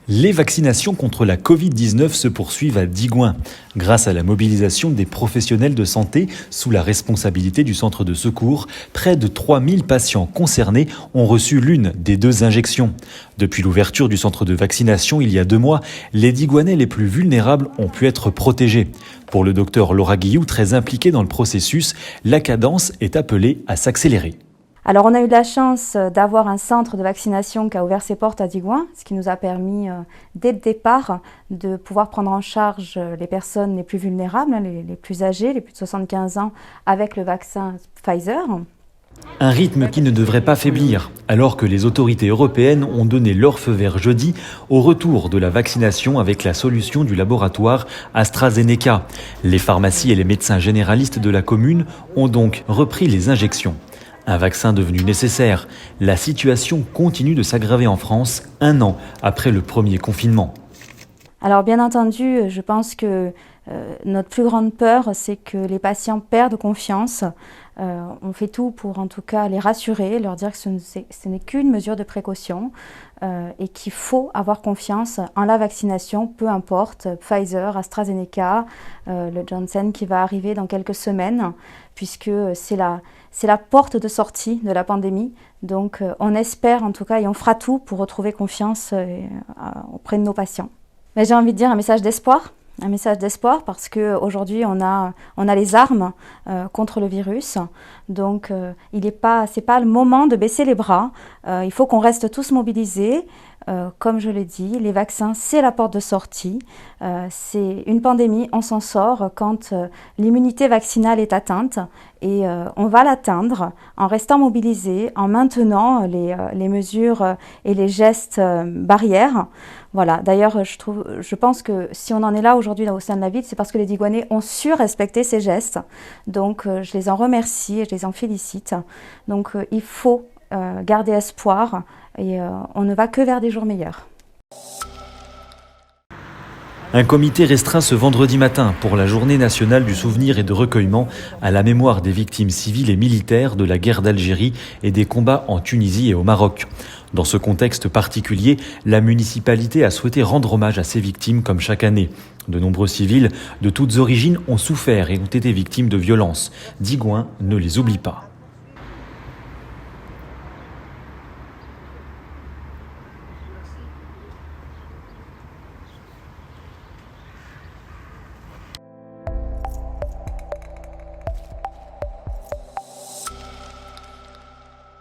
Les vaccinations contre la Covid-19 se poursuivent à Digoin. Grâce à la mobilisation des professionnels de santé sous la responsabilité du centre de secours, près de 3000 patients concernés ont reçu l'une des deux injections. Depuis l'ouverture du centre de vaccination il y a 2 mois, les Digoinais les plus vulnérables ont pu être protégés. Pour le docteur Laura Guillou, très impliquée dans le processus, la cadence est appelée à s'accélérer. Alors on a eu de la chance d'avoir un centre de vaccination qui a ouvert ses portes à Digoin, ce qui nous a permis dès le départ de pouvoir prendre en charge les personnes les plus vulnérables, les plus âgées, les plus de 75 ans, avec le vaccin Pfizer. Un rythme qui ne devrait pas faiblir, alors que les autorités européennes ont donné leur feu vert jeudi au retour de la vaccination avec la solution du laboratoire AstraZeneca. Les pharmacies et les médecins généralistes de la commune ont donc repris les injections. Un vaccin devenu nécessaire, la situation continue de s'aggraver en France 1 an après le premier confinement. Alors bien entendu, je pense que notre plus grande peur, c'est que les patients perdent confiance. On fait tout pour en tout cas les rassurer, leur dire que ce n'est qu'une mesure de précaution et qu'il faut avoir confiance en la vaccination, peu importe, Pfizer, AstraZeneca, le Johnson qui va arriver dans quelques semaines, puisque c'est la porte de sortie de la pandémie. Donc on espère en tout cas et on fera tout pour retrouver confiance auprès de nos patients. Mais j'ai envie de dire un message d'espoir parce qu'aujourd'hui on a les armes contre le virus. Donc c'est pas le moment de baisser les bras. Il faut qu'on reste tous mobilisés. Comme je l'ai dit, les vaccins, c'est la porte de sortie. C'est une pandémie, on s'en sort quand l'immunité vaccinale est atteinte et on va l'atteindre en restant mobilisés, en maintenant les mesures et les gestes barrières. Voilà. D'ailleurs, je pense que si on en est là aujourd'hui au sein de la ville, c'est parce que les Digoinais ont su respecter ces gestes. Donc, je les en remercie et je les en félicite. Donc, il faut garder espoir et on ne va que vers des jours meilleurs. Un comité restreint ce vendredi matin pour la journée nationale du souvenir et de recueillement à la mémoire des victimes civiles et militaires de la guerre d'Algérie et des combats en Tunisie et au Maroc. Dans ce contexte particulier, la municipalité a souhaité rendre hommage à ces victimes comme chaque année. De nombreux civils de toutes origines ont souffert et ont été victimes de violences. Digoin ne les oublie pas.